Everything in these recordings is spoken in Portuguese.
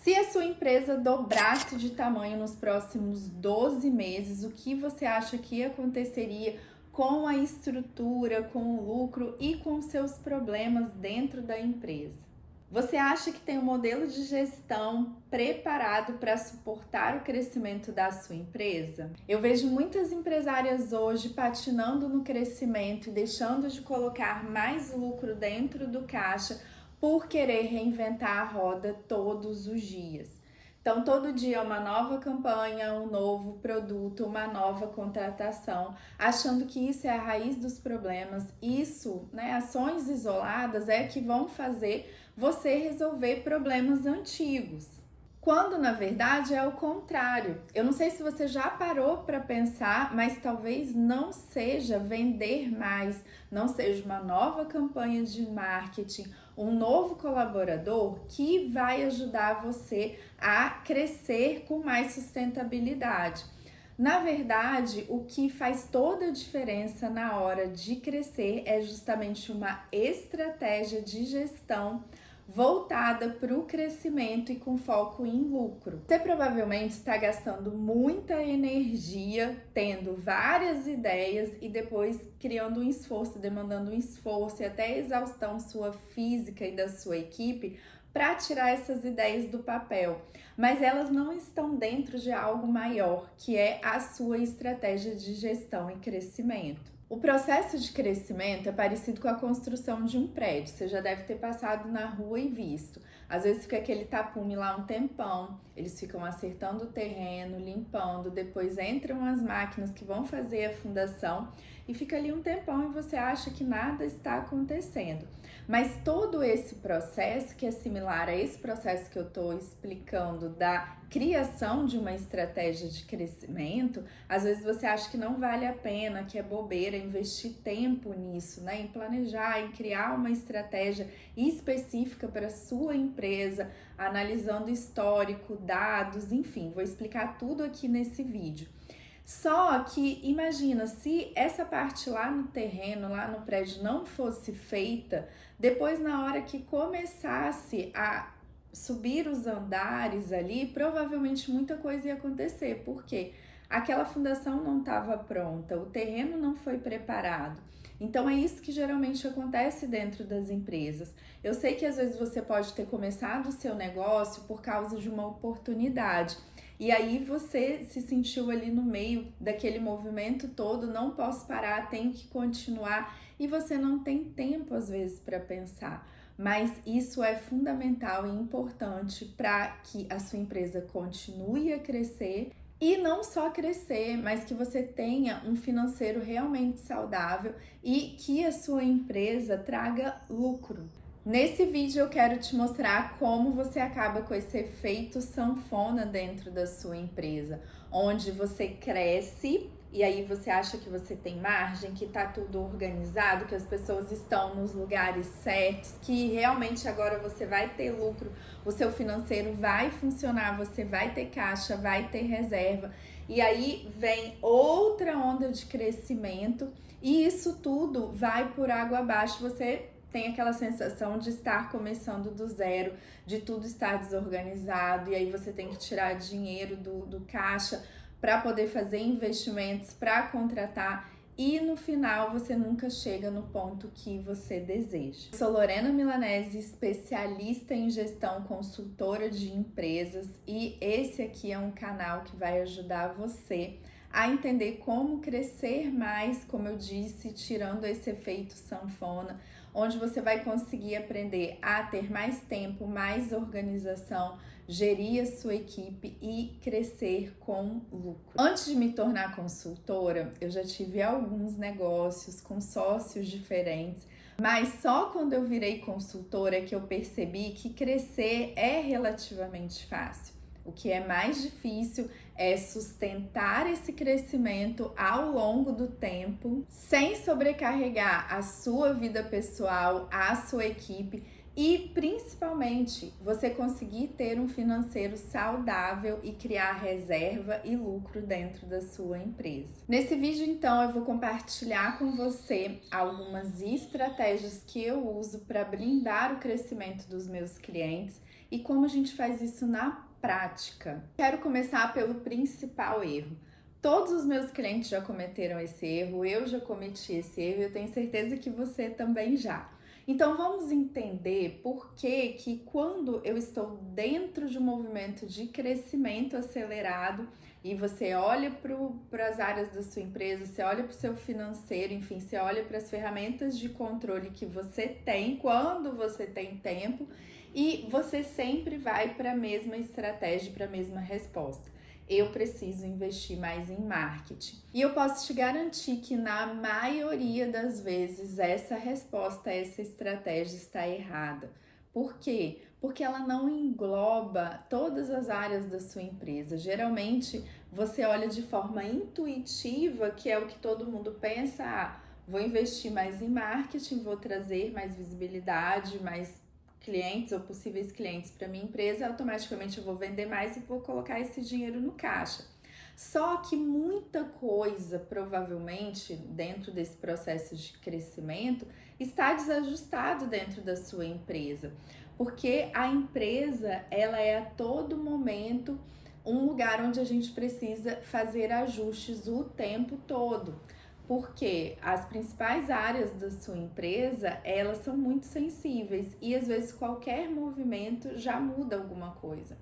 Se a sua empresa dobrasse de tamanho nos próximos 12 meses, o que você acha que aconteceria com a estrutura, com o lucro e com seus problemas dentro da empresa? Você acha que tem um modelo de gestão preparado para suportar o crescimento da sua empresa? Eu vejo muitas empresárias hoje patinando no crescimento e deixando de colocar mais lucro dentro do caixa por querer reinventar a roda todos os dias. Então, todo dia uma nova campanha, um novo produto, uma nova contratação, achando que isso é a raiz dos problemas. Isso, ações isoladas é que vão fazer você resolver problemas antigos. Quando na verdade é o contrário. Eu não sei se você já parou para pensar, mas talvez não seja vender mais, não seja uma nova campanha de marketing, um novo colaborador que vai ajudar você a crescer com mais sustentabilidade. Na verdade, o que faz toda a diferença na hora de crescer é justamente uma estratégia de gestão voltada para o crescimento e com foco em lucro. Você provavelmente está gastando muita energia, tendo várias ideias e depois criando um esforço, demandando um esforço e até exaustão sua física e da sua equipe para tirar essas ideias do papel. Mas elas não estão dentro de algo maior, que é a sua estratégia de gestão e crescimento. O processo de crescimento é parecido com a construção de um prédio. Você já deve ter passado na rua e visto. Às vezes fica aquele tapume lá um tempão, eles ficam acertando o terreno, limpando, depois entram as máquinas que vão fazer a fundação e fica ali um tempão e você acha que nada está acontecendo. Mas todo esse processo, que é similar a esse processo que eu estou explicando da criação de uma estratégia de crescimento, às vezes você acha que não vale a pena, que é bobeira investir tempo nisso, em planejar, em criar uma estratégia específica para a sua empresa, analisando histórico, dados, enfim, vou explicar tudo aqui nesse vídeo. Só que imagina, se essa parte lá no terreno, lá no prédio não fosse feita, depois na hora que começasse a subir os andares ali, provavelmente muita coisa ia acontecer, porque aquela fundação não estava pronta, o terreno não foi preparado. Então é isso que geralmente acontece dentro das empresas. Eu sei que às vezes você pode ter começado o seu negócio por causa de uma oportunidade, e aí você se sentiu ali no meio daquele movimento todo, não posso parar, tenho que continuar, e você não tem tempo às vezes para pensar. Mas isso é fundamental e importante para que a sua empresa continue a crescer e não só crescer, mas que você tenha um financeiro realmente saudável e que a sua empresa traga lucro. Nesse vídeo eu quero te mostrar como você acaba com esse efeito sanfona dentro da sua empresa, onde você cresce e aí você acha que você tem margem, que tá tudo organizado, que as pessoas estão nos lugares certos, que realmente agora você vai ter lucro, o seu financeiro vai funcionar, você vai ter caixa, vai ter reserva. E aí vem outra onda de crescimento e isso tudo vai por água abaixo, você tem aquela sensação de estar começando do zero, de tudo estar desorganizado, e aí você tem que tirar dinheiro do caixa para poder fazer investimentos, para contratar, e no final você nunca chega no ponto que você deseja. Eu sou Lorena Milanese, especialista em gestão, consultora de empresas, e esse aqui é um canal que vai ajudar você a entender como crescer mais, como eu disse, tirando esse efeito sanfona, onde você vai conseguir aprender a ter mais tempo, mais organização, gerir a sua equipe e crescer com lucro. Antes de me tornar consultora, eu já tive alguns negócios com sócios diferentes, mas só quando eu virei consultora que eu percebi que crescer é relativamente fácil. O que é mais difícil é sustentar esse crescimento ao longo do tempo, sem sobrecarregar a sua vida pessoal, a sua equipe e, principalmente, você conseguir ter um financeiro saudável e criar reserva e lucro dentro da sua empresa. Nesse vídeo, então, eu vou compartilhar com você algumas estratégias que eu uso para blindar o crescimento dos meus clientes e como a gente faz isso na prática. Quero começar pelo principal erro. Todos os meus clientes já cometeram esse erro, eu já cometi esse erro e eu tenho certeza que você também já. Então vamos entender por que quando eu estou dentro de um movimento de crescimento acelerado e você olha para as áreas da sua empresa, você olha para o seu financeiro, enfim, você olha para as ferramentas de controle que você tem quando você tem tempo e você sempre vai para a mesma estratégia, para a mesma resposta. Eu preciso investir mais em marketing. E eu posso te garantir que na maioria das vezes essa resposta, essa estratégia está errada. Por quê? Porque ela não engloba todas as áreas da sua empresa. Geralmente você olha de forma intuitiva, que é o que todo mundo pensa, vou investir mais em marketing, vou trazer mais visibilidade, mais clientes ou possíveis clientes para minha empresa, automaticamente eu vou vender mais e vou colocar esse dinheiro no caixa. Só que muita coisa, provavelmente, dentro desse processo de crescimento, está desajustado dentro da sua empresa, porque a empresa, ela é a todo momento um lugar onde a gente precisa fazer ajustes o tempo todo. Porque as principais áreas da sua empresa, elas são muito sensíveis e às vezes qualquer movimento já muda alguma coisa.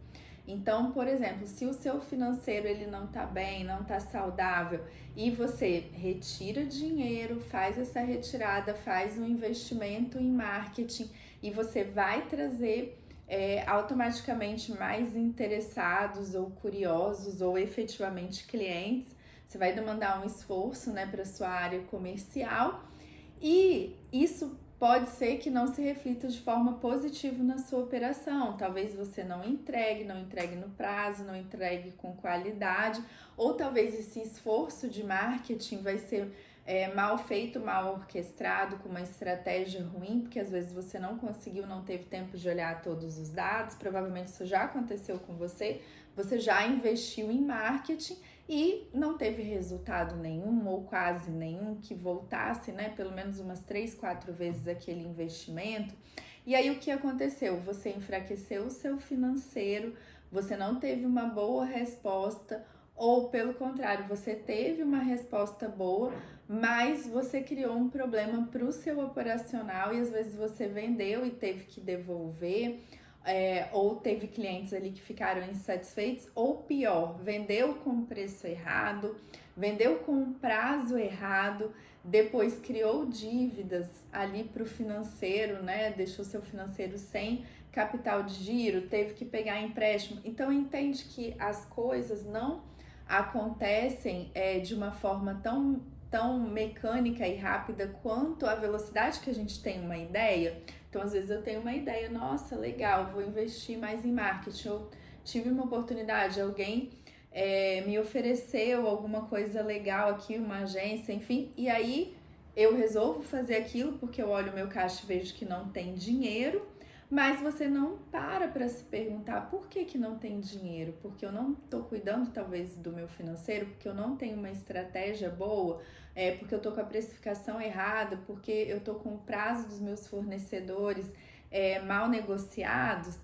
Então, por exemplo, se o seu financeiro ele não tá bem, não tá saudável e você retira dinheiro, faz essa retirada, faz um investimento em marketing e você vai trazer automaticamente mais interessados ou curiosos ou efetivamente clientes. Você vai demandar um esforço, né, para sua área comercial e isso pode ser que não se reflita de forma positiva na sua operação. Talvez você não entregue no prazo, não entregue com qualidade, ou talvez esse esforço de marketing vai ser mal feito, mal orquestrado, com uma estratégia ruim, porque às vezes você não conseguiu, não teve tempo de olhar todos os dados, provavelmente isso já aconteceu com você, você já investiu em marketing e não teve resultado nenhum ou quase nenhum que voltasse, né, pelo menos umas 3, 4 vezes aquele investimento. E aí o que aconteceu? Você enfraqueceu o seu financeiro, você não teve uma boa resposta, ou pelo contrário, você teve uma resposta boa, mas você criou um problema para o seu operacional e às vezes você vendeu e teve que devolver. Ou teve clientes ali que ficaram insatisfeitos, ou pior, vendeu com preço errado, vendeu com um prazo errado, depois criou dívidas ali para o financeiro, né? Deixou seu financeiro sem capital de giro, teve que pegar empréstimo. Então entende que as coisas não acontecem de uma forma tão mecânica e rápida quanto a velocidade que a gente tem uma ideia. Então, às vezes eu tenho uma ideia, nossa, legal, vou investir mais em marketing. Eu tive uma oportunidade, alguém me ofereceu alguma coisa legal aqui, uma agência, enfim, e aí eu resolvo fazer aquilo porque eu olho o meu caixa e vejo que não tem dinheiro, mas você não para se perguntar por que não tem dinheiro, porque eu não estou cuidando talvez do meu financeiro, porque eu não tenho uma estratégia boa, porque eu tô com a precificação errada, porque eu tô com o prazo dos meus fornecedores mal negociados.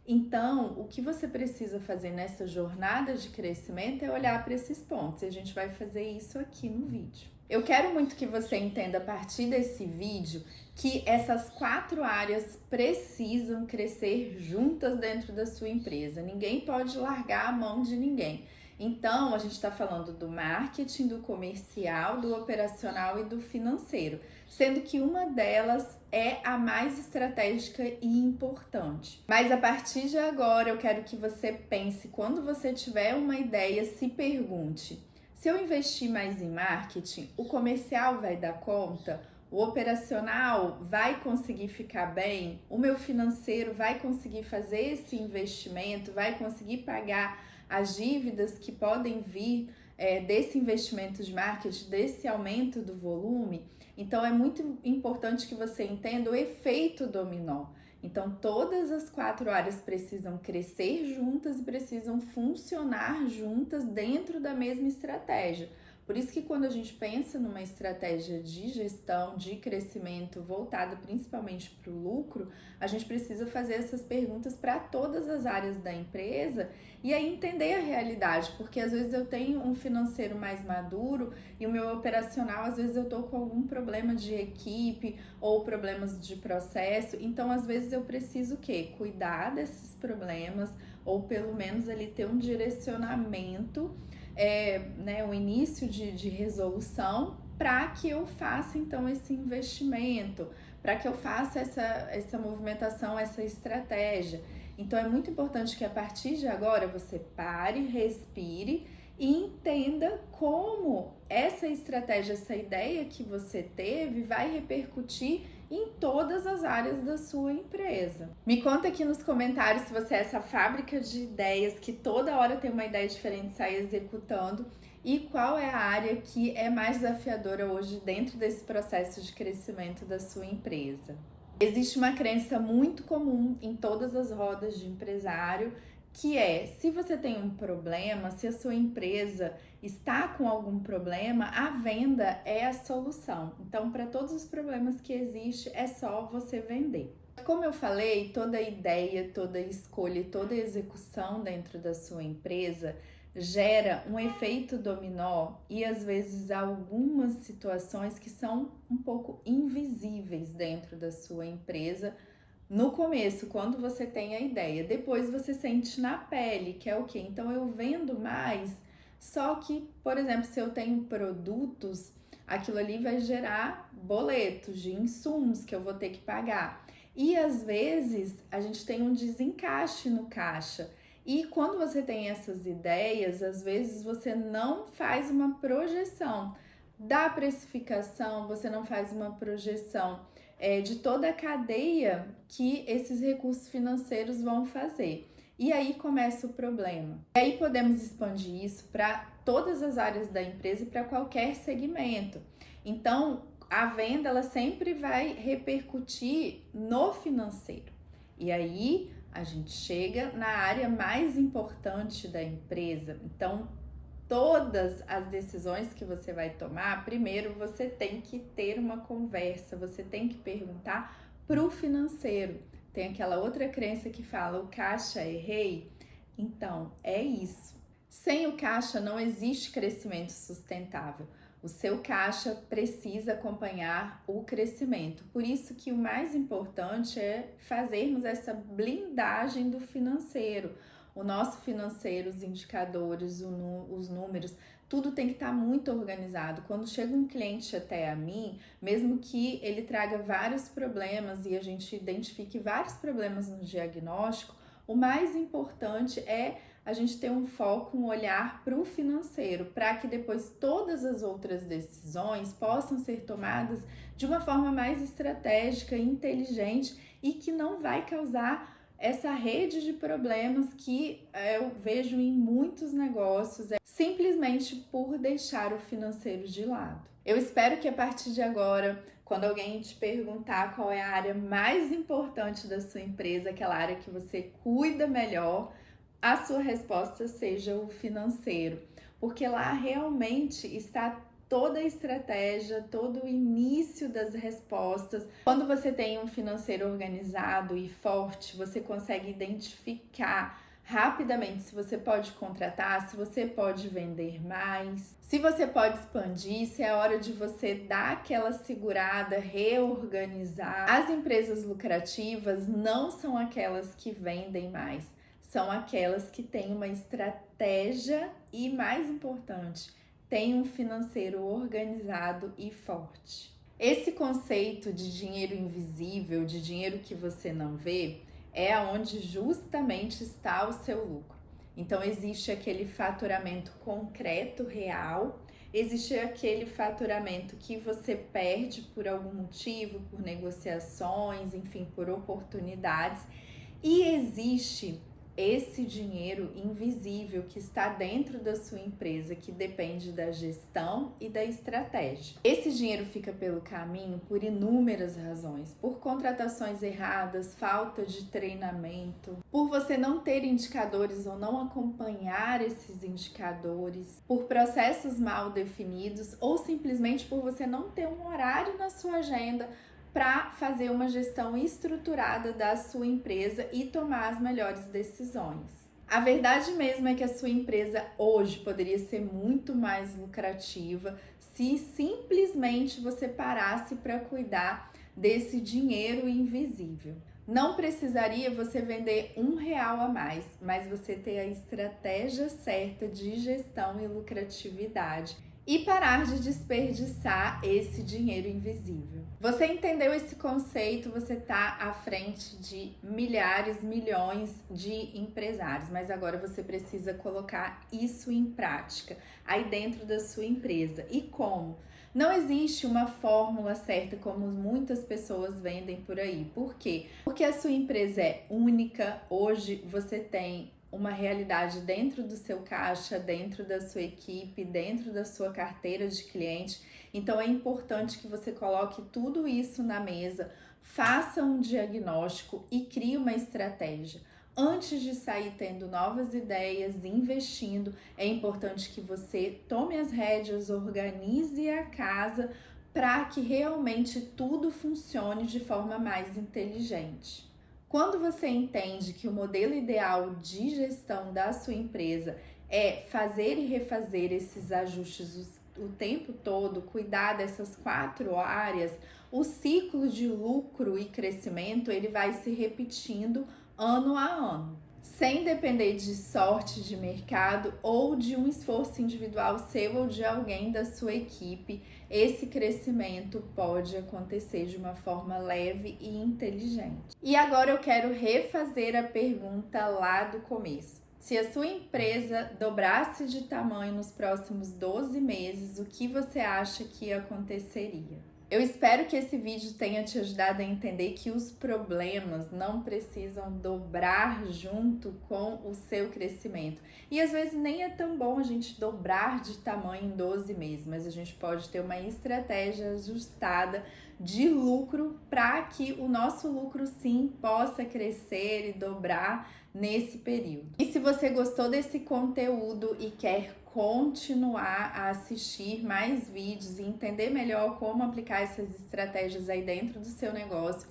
Então, o que você precisa fazer nessa jornada de crescimento é olhar para esses pontos. E a gente vai fazer isso aqui no vídeo. Eu quero muito que você entenda a partir desse vídeo que essas 4 áreas precisam crescer juntas dentro da sua empresa. Ninguém pode largar a mão de ninguém. Então, a gente está falando do marketing, do comercial, do operacional e do financeiro, sendo que uma delas é a mais estratégica e importante. Mas a partir de agora, eu quero que você pense, quando você tiver uma ideia, se pergunte: se eu investir mais em marketing, o comercial vai dar conta? O operacional vai conseguir ficar bem? O meu financeiro vai conseguir fazer esse investimento? Vai conseguir pagar as dívidas que podem vir desse investimento de marketing, desse aumento do volume? Então é muito importante que você entenda o efeito dominó. Então todas as 4 áreas precisam crescer juntas e precisam funcionar juntas dentro da mesma estratégia. Por isso que quando a gente pensa numa estratégia de gestão, de crescimento voltada principalmente para o lucro, a gente precisa fazer essas perguntas para todas as áreas da empresa e aí entender a realidade, porque às vezes eu tenho um financeiro mais maduro e o meu operacional, às vezes eu tô com algum problema de equipe ou problemas de processo, então às vezes eu preciso o quê? Cuidar desses problemas ou pelo menos ali ter um direcionamento, o início de resolução para que eu faça então esse investimento, para que eu faça essa movimentação, essa estratégia. Então é muito importante que a partir de agora você pare, respire e entenda como essa estratégia, essa ideia que você teve vai repercutir em todas as áreas da sua empresa. Me conta aqui nos comentários se você é essa fábrica de ideias que toda hora tem uma ideia diferente e sai executando e qual é a área que é mais desafiadora hoje dentro desse processo de crescimento da sua empresa. Existe uma crença muito comum em todas as rodas de empresário, que é, se você tem um problema, se a sua empresa está com algum problema, a venda é a solução. Então, para todos os problemas que existem, é só você vender. Como eu falei, toda ideia, toda escolha, toda execução dentro da sua empresa gera um efeito dominó e às vezes algumas situações que são um pouco invisíveis dentro da sua empresa no começo, quando você tem a ideia. Depois você sente na pele, que é o quê? Então eu vendo mais, só que, por exemplo, se eu tenho produtos, aquilo ali vai gerar boletos de insumos que eu vou ter que pagar. E às vezes a gente tem um desencaixe no caixa. E quando você tem essas ideias, às vezes você não faz uma projeção da precificação, você não faz uma projeção de toda a cadeia que esses recursos financeiros vão fazer. E aí começa o problema. E aí podemos expandir isso para todas as áreas da empresa e para qualquer segmento. Então, a venda ela sempre vai repercutir no financeiro. E aí a gente chega na área mais importante da empresa. Então, todas as decisões que você vai tomar, primeiro você tem que ter uma conversa, você tem que perguntar para o financeiro. Tem aquela outra crença que fala, o caixa é rei? Então, é isso. Sem o caixa não existe crescimento sustentável. O seu caixa precisa acompanhar o crescimento. Por isso que o mais importante é fazermos essa blindagem do financeiro. O nosso financeiro, os indicadores, os números, tudo tem que estar muito organizado. Quando chega um cliente até a mim, mesmo que ele traga vários problemas e a gente identifique vários problemas no diagnóstico, o mais importante é a gente ter um foco, um olhar para o financeiro, para que depois todas as outras decisões possam ser tomadas de uma forma mais estratégica, inteligente e que não vai causar essa rede de problemas que eu vejo em muitos negócios, simplesmente por deixar o financeiro de lado. Eu espero que a partir de agora, quando alguém te perguntar qual é a área mais importante da sua empresa, aquela área que você cuida melhor, a sua resposta seja o financeiro, porque lá realmente está toda a estratégia, todo o início das respostas. Quando você tem um financeiro organizado e forte, você consegue identificar rapidamente se você pode contratar, se você pode vender mais, se você pode expandir, se é hora de você dar aquela segurada, reorganizar. As empresas lucrativas não são aquelas que vendem mais, são aquelas que têm uma estratégia e, mais importante, têm um financeiro organizado e forte. Esse conceito de dinheiro invisível, de dinheiro que você não vê, é onde justamente está o seu lucro. Então, existe aquele faturamento concreto, real, existe aquele faturamento que você perde por algum motivo, por negociações, enfim, por oportunidades, e existe esse dinheiro invisível que está dentro da sua empresa, que depende da gestão e da estratégia. Esse dinheiro fica pelo caminho por inúmeras razões, por contratações erradas, falta de treinamento, por você não ter indicadores ou não acompanhar esses indicadores, por processos mal definidos ou simplesmente por você não ter um horário na sua agenda para fazer uma gestão estruturada da sua empresa e tomar as melhores decisões. A verdade mesmo é que a sua empresa hoje poderia ser muito mais lucrativa se simplesmente você parasse para cuidar desse dinheiro invisível. Não precisaria você vender R$ 1 a mais, mas você ter a estratégia certa de gestão e lucratividade e parar de desperdiçar esse dinheiro invisível. Você entendeu esse conceito, você está à frente de milhares, milhões de empresários, mas agora você precisa colocar isso em prática aí dentro da sua empresa. E como? Não existe uma fórmula certa como muitas pessoas vendem por aí. Por quê? Porque a sua empresa é única. Hoje você tem uma realidade dentro do seu caixa, dentro da sua equipe, dentro da sua carteira de cliente. Então é importante que você coloque tudo isso na mesa, faça um diagnóstico e crie uma estratégia. Antes de sair tendo novas ideias, investindo, é importante que você tome as rédeas, organize a casa para que realmente tudo funcione de forma mais inteligente. Quando você entende que o modelo ideal de gestão da sua empresa é fazer e refazer esses ajustes o tempo todo, cuidar dessas 4 áreas, o ciclo de lucro e crescimento ele vai se repetindo ano a ano, sem depender de sorte de mercado ou de um esforço individual seu ou de alguém da sua equipe. Esse crescimento pode acontecer de uma forma leve e inteligente. E agora eu quero refazer a pergunta lá do começo. Se a sua empresa dobrasse de tamanho nos próximos 12 meses, o que você acha que aconteceria? Eu espero que esse vídeo tenha te ajudado a entender que os problemas não precisam dobrar junto com o seu crescimento. E às vezes nem é tão bom a gente dobrar de tamanho em 12 meses, mas a gente pode ter uma estratégia ajustada de lucro para que o nosso lucro sim possa crescer e dobrar nesse período. E se você gostou desse conteúdo e quer continuar a assistir mais vídeos e entender melhor como aplicar essas estratégias aí dentro do seu negócio,